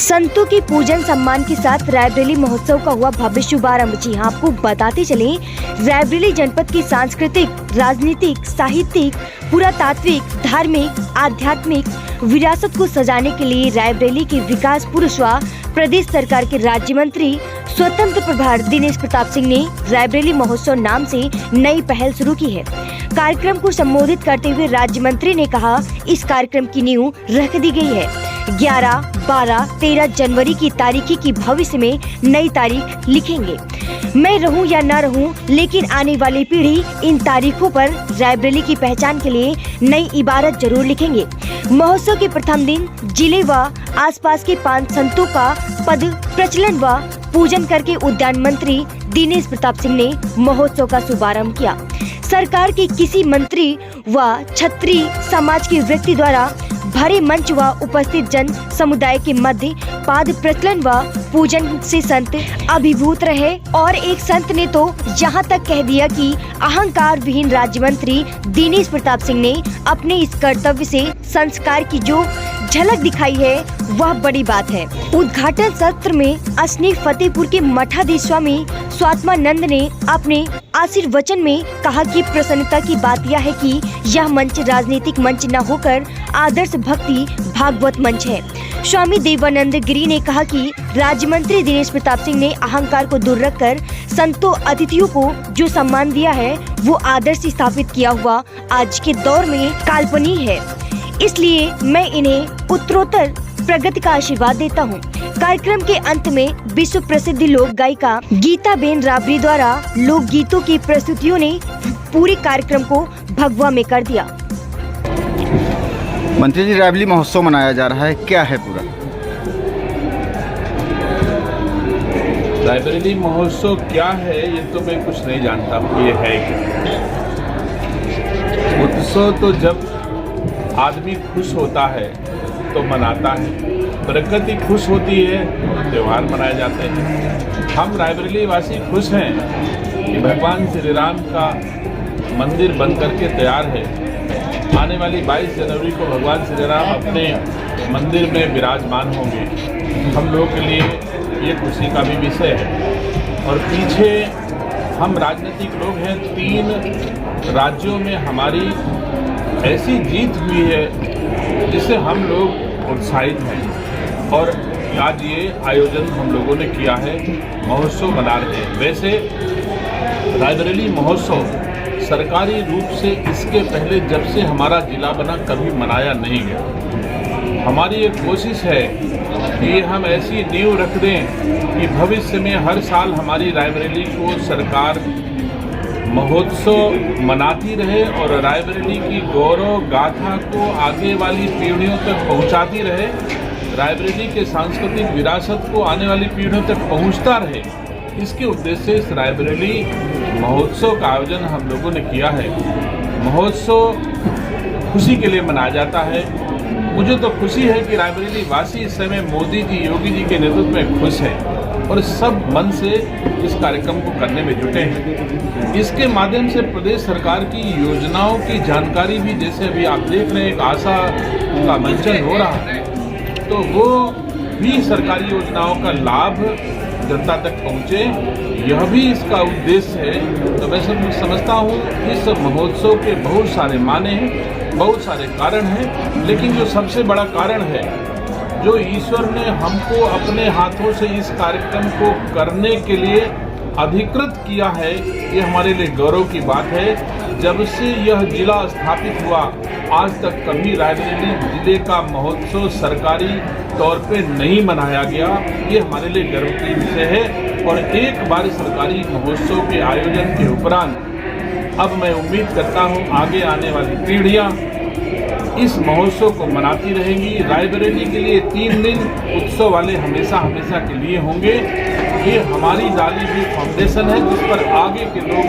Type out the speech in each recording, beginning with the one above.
संतों के पूजन सम्मान के साथ रायबरेली महोत्सव का हुआ भव्य शुभारंभ। जी हाँ, आपको बताते चले, रायबरेली जनपद की सांस्कृतिक, राजनीतिक, साहित्यिक, पुरातात्विक, धार्मिक, आध्यात्मिक विरासत को सजाने के लिए रायबरेली के विकास पुरुष व प्रदेश सरकार के राज्य मंत्री स्वतंत्र प्रभार दिनेश प्रताप सिंह ने रायबरेली महोत्सव नाम से नई पहल शुरू की है। कार्यक्रम को संबोधित करते हुए राज्य मंत्री ने कहा, इस कार्यक्रम की नींव रख दी गई है। 11, 12, 13 जनवरी की तारीखी की भविष्य में नई तारीख लिखेंगे। मैं रहूं या न रहूं, लेकिन आने वाली पीढ़ी इन तारीखों पर रायबरेली की पहचान के लिए नई इबारत जरूर लिखेंगे। महोत्सव के प्रथम दिन जिले व आसपास के 5 संतों का पद प्रचलन व पूजन करके उद्यान मंत्री दिनेश प्रताप सिंह ने महोत्सव का शुभारंभ किया। सरकार के किसी मंत्री व क्षत्रिय समाज के व्यक्ति द्वारा भरे मंच व उपस्थित जन समुदाय के मध्य पाद प्रचलन व पूजन से संत अभिभूत रहे। और एक संत ने तो यहाँ तक कह दिया कि अहंकार विहीन राज्य मंत्री दिनेश प्रताप सिंह ने अपने इस कर्तव्य से संस्कार की जो झलक दिखाई है वह बड़ी बात है। उद्घाटन सत्र में असनी फतेहपुर के मठाधीश स्वामी स्वात्मानंद ने अपने आशीर्वचन में कहा कि प्रसन्नता की बात यह है कि यह मंच राजनीतिक मंच न होकर आदर्श भक्ति भागवत मंच है। स्वामी देवानंद गिरी ने कहा कि राज्य मंत्री दिनेश प्रताप सिंह ने अहंकार को दूर रखकर संतों अतिथियों को जो सम्मान दिया है वो आदर्श स्थापित किया हुआ आज के दौर में काल्पनिक है। इसलिए मैं इन्हें उत्तरोत्तर प्रगति का आशीर्वाद देता हूँ। कार्यक्रम के अंत में विश्व प्रसिद्ध लोक गायिका गीता बेन राबरी द्वारा लोक गीतों की प्रस्तुतियों ने पूरे कार्यक्रम को भगवा में कर दिया। मंत्री जी, रायबरेली महोत्सव मनाया जा रहा है, क्या है पूरा? रायबरेली महोत्सव क्या है ये तो मैं कुछ नहीं जानता ये है क्या। उत्सव तो जब आदमी खुश होता है तो मनाता है, प्रकृति खुश होती है तो त्यौहार मनाए जाते हैं। हम रायबरेली वासी खुश हैं कि भगवान श्री राम का मंदिर बन करके तैयार है। आने वाली 22 जनवरी को भगवान श्री राम अपने मंदिर में विराजमान होंगे। हम लोगों के लिए ये खुशी का भी विषय है। और पीछे हम राजनीतिक लोग हैं, 3 राज्यों में हमारी ऐसी जीत हुई है जिससे हम लोग उत्साहित हैं। और आज ये आयोजन हम लोगों ने किया है, महोत्सव मना रहे हैं। वैसे रायबरेली महोत्सव सरकारी रूप से इसके पहले जब से हमारा जिला बना कभी मनाया नहीं गया। हमारी एक कोशिश है कि हम ऐसी नींव रख दें कि भविष्य में हर साल हमारी रायबरेली को सरकार महोत्सव मनाती रहे और रायबरेली की गौरव गाथा को आगे वाली पीढ़ियों तक पहुंचाती रहे। रायबरेली के सांस्कृतिक विरासत को आने वाली पीढ़ियों तक पहुंचता रहे। इसके उद्देश्य से इस रायबरेली महोत्सव का आयोजन हम लोगों ने किया है। महोत्सव खुशी के लिए मनाया जाता है। मुझे तो खुशी है कि रायबरेली वासी इस समय मोदी जी, योगी जी के नेतृत्व में खुश है और सब मन से इस कार्यक्रम को करने में जुटे हैं। इसके माध्यम से प्रदेश सरकार की योजनाओं की जानकारी भी, जैसे अभी आप देख रहे हैं एक आशा का मंचन हो रहा है, तो वो भी सरकारी योजनाओं का लाभ जनता तक पहुँचे, यह भी इसका उद्देश्य है। तो मैं समझता हूँ इस महोत्सव के बहुत सारे माने हैं, बहुत सारे कारण हैं, लेकिन जो सबसे बड़ा कारण है, जो ईश्वर ने हमको अपने हाथों से इस कार्यक्रम को करने के लिए अधिकृत किया है, ये हमारे लिए गौरव की बात है। जब से यह जिला स्थापित हुआ आज तक कभी रायबरेली जिले का महोत्सव सरकारी तौर पे नहीं मनाया गया, ये हमारे लिए गर्व की विषय है। और एक बार सरकारी महोत्सव के आयोजन के उपरांत अब मैं उम्मीद करता हूँ आगे आने वाली पीढ़ियाँ इस महोत्सव को मनाती रहेंगी। रायबरेली के लिए 3 दिन उत्सव वाले हमेशा हमेशा के लिए होंगे। ये हमारी डाली हुई फाउंडेशन है जिस पर आगे के लोग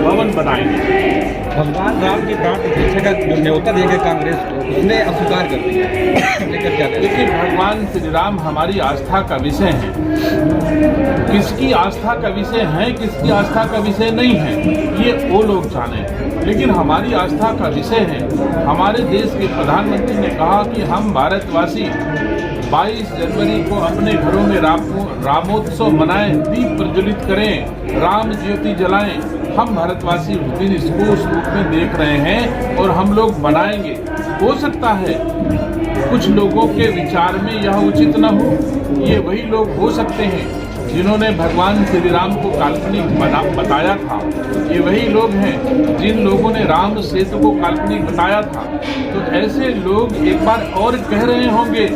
भवन बनाएंगे। भगवान राम की प्राण प्रतिष्ठा का जो न्योता दिया गया कांग्रेस को, उसने अस्वीकार कर दिया, लेकर क्या करें? लेकिन भगवान श्री राम हमारी आस्था का विषय है। किसकी आस्था का विषय है, किसकी आस्था का विषय नहीं है, ये वो लोग जाने। लेकिन हमारी आस्था का विषय है। हमारे देश के प्रधानमंत्री ने कहा कि हम भारतवासी 22 जनवरी को अपने घरों में रामोत्सव मनाएं, दीप प्रज्वलित करें, राम ज्योति जलाएं। हम भारतवासी उस दिन इसको उस रूप में देख रहे हैं और हम लोग मनाएंगे। हो सकता है कुछ लोगों के विचार में यह उचित न हो। ये वही लोग हो सकते हैं जिन्होंने भगवान श्री राम को काल्पनिक बताया था। ये वही लोग हैं जिन लोगों ने राम सेतु को काल्पनिक बताया था। तो ऐसे लोग एक बार और कह रहे होंगे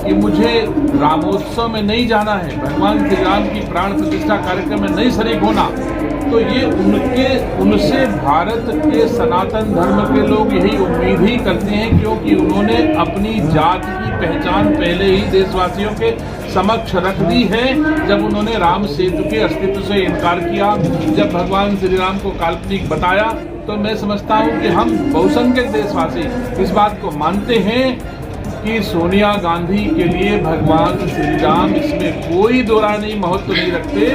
कि मुझे रामोत्सव में नहीं जाना है, भगवान श्री राम की प्राण प्रतिष्ठा कार्यक्रम में नहीं शरीक होना। तो ये उनसे भारत के सनातन धर्म के लोग यही उम्मीद ही करते हैं, क्योंकि उन्होंने अपनी जात की पहचान पहले ही देशवासियों के समक्ष रख दी है जब उन्होंने राम सेतु के अस्तित्व से इनकार किया, जब भगवान श्री राम को काल्पनिक बताया। तो मैं समझता हूँ कि हम बहुसंख्यक देशवासी इस बात को मानते हैं कि सोनिया गांधी के लिए भगवान श्री राम इसमें कोई दोहरा नहीं महत्व नहीं रखते,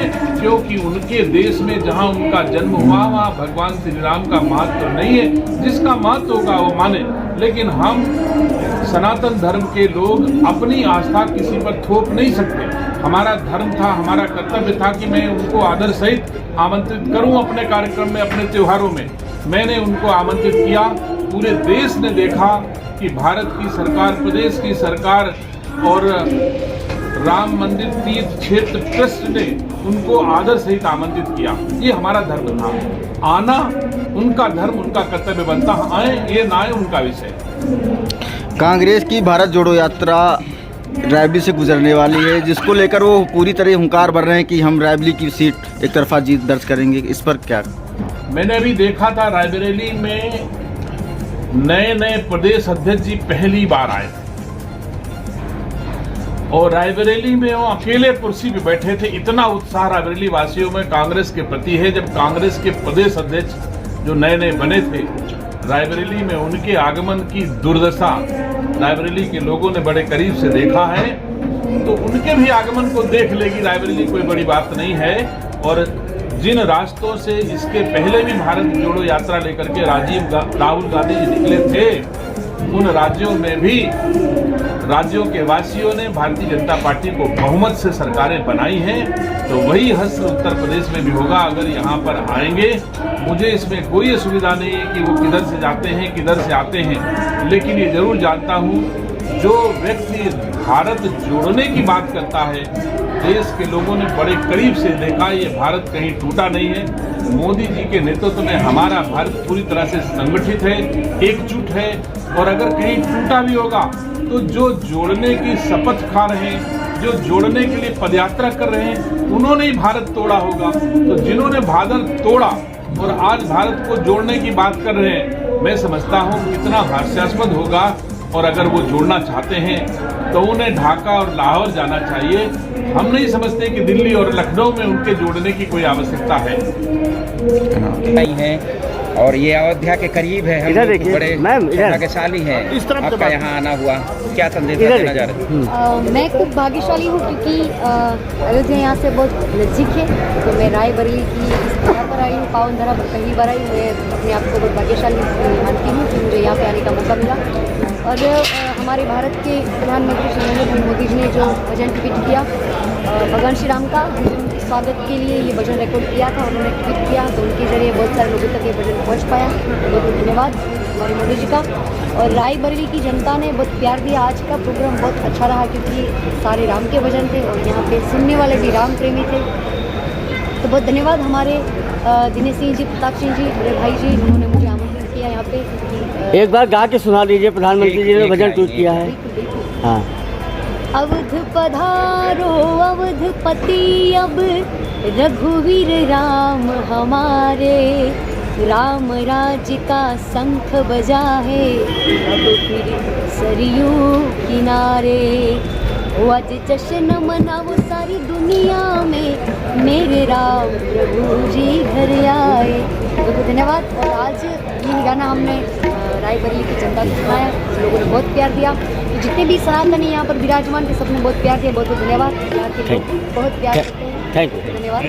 क्योंकि उनके देश में जहां उनका जन्म हुआ वहां भगवान श्री राम का महत्व नहीं है। जिसका महत्व होगा वो माने, लेकिन हम सनातन धर्म के लोग अपनी आस्था किसी पर थोप नहीं सकते। हमारा धर्म था, हमारा कर्तव्य था कि मैं उनको आदर सहित आमंत्रित करूं अपने कार्यक्रम में, अपने त्योहारों में। मैंने उनको आमंत्रित किया। पूरे देश ने देखा कि भारत की सरकार, प्रदेश की सरकार और राम मंदिर तीर्थ क्षेत्र ट्रस्ट ने उनको आदर सहित आमंत्रित किया। ये हमारा धर्म था। आना उनका धर्म, उनका कर्तव्य बनता। आए ये ना आए उनका विषय। कांग्रेस की भारत जोड़ो यात्रा रायबरेली से गुजरने वाली है, जिसको लेकर वो पूरी तरह हुंकार भर रहे हैं कि हम रायबरेली की सीट एक तरफा जीत दर्ज करेंगे। इस पर क्या? मैंने अभी देखा था रायबरेली में नए प्रदेश अध्यक्ष जी पहली बार आए और रायबरेली में वो अकेले कुर्सी पे बैठे थे। इतना उत्साह रायबरेली वासियों में कांग्रेस के प्रति है। जब कांग्रेस के प्रदेश अध्यक्ष जो नए बने थे, रायबरेली में उनके आगमन की दुर्दशा रायबरेली के लोगों ने बड़े करीब से देखा है। तो उनके भी आगमन को देख लेगी रायबरेली, कोई बड़ी बात नहीं है। और जिन रास्तों से इसके पहले भी भारत जोड़ो यात्रा लेकर के राहुल गांधी जी निकले थे, उन राज्यों में भी राज्यों के वासियों ने भारतीय जनता पार्टी को बहुमत से सरकारें बनाई हैं। तो वही हश्र उत्तर प्रदेश में भी होगा अगर यहाँ पर आएंगे। मुझे इसमें कोई असुविधा नहीं है कि वो किधर से जाते हैं, किधर से आते हैं, लेकिन ये जरूर जानता हूँ जो व्यक्ति भारत जोड़ने की बात करता है, देश के लोगों ने बड़े करीब से देखा ये भारत कहीं टूटा नहीं है। मोदी जी के नेतृत्व में हमारा भारत पूरी तरह से संगठित है, एकजुट है। और अगर कहीं टूटा भी होगा तो जो जोड़ने की शपथ खा रहे हैं, जो जोड़ने के लिए पदयात्रा कर रहे हैं, उन्होंने ही भारत तोड़ा होगा। तो जिन्होंने भारत तोड़ा और आज भारत को जोड़ने की बात कर रहे हैं, मैं समझता हूँ कितना हास्यास्पद होगा। और अगर वो जोड़ना चाहते हैं तो उन्हें ढाका और लाहौर जाना चाहिए। हम नहीं समझते कि दिल्ली और लखनऊ में उनके जोड़ने की कोई आवश्यकता है। नहीं है और ये अयोध्या के करीब है। हम लोग बड़े भाग्यशाली हैं। आपका यहाँ आना हुआ, क्या संदेश देना चाह रहे थे? मैं खूब भाग्यशाली हूँ क्योंकि अयोध्या यहाँ से बहुत नज़दीक है। तो मैं रायबरेली की इस जगह पर आई हूँ, पावन धरा पर पहली बार आई हूँ। मैं अपने आप को बहुत भाग्यशाली मानती हूँ कि मुझे यहाँ पे आने का मौका मिला। और हमारे भारत के प्रधानमंत्री श्री नरेंद्र मोदी जी ने जो भजन ट्वीट किया भगवान श्री राम का, उनके स्वागत के लिए ये भजन रिकॉर्ड किया था, उन्होंने ट्वीट किया तो उनके जरिए बहुत सारे लोगों तक ये भजन पहुँच पाया। बहुत बहुत धन्यवाद हमारे मोदी जी का। और रायबरेली की जनता ने बहुत प्यार दिया। आज का प्रोग्राम बहुत अच्छा रहा क्योंकि सारे राम के भजन थे और यहाँ पे सुनने वाले भी राम प्रेमी थे। तो बहुत धन्यवाद हमारे दिनेश सिंह जी, प्रताप सिंह जी, मेरे भाई जी, उन्होंने मुझे आमंत्रित किया यहाँ पे। एक बार गा के सुना दीजिए, प्रधानमंत्री जी ने भजन ट्वीट किया है। हाँ। अवध पधारो अवधपति, अब रघुवीर राम हमारे, राम राज्य का शंख बजा है, अब फिर सरयू किनारे। आज जश्न मनाओ सारी दुनिया में, मेरे राम प्रभु जी घर आए। बहुत धन्यवाद। और आज ये गाना हमने रायबरेली की जनता को सुनाया, लोगों ने बहुत प्यार दिया। तो जितने भी सनातनी यहाँ पर विराजमान थे सबने बहुत प्यार दिया। बहुत बहुत धन्यवाद। यहाँ के लोग बहुत प्यार करते हैं। Thank you. धन्यवाद।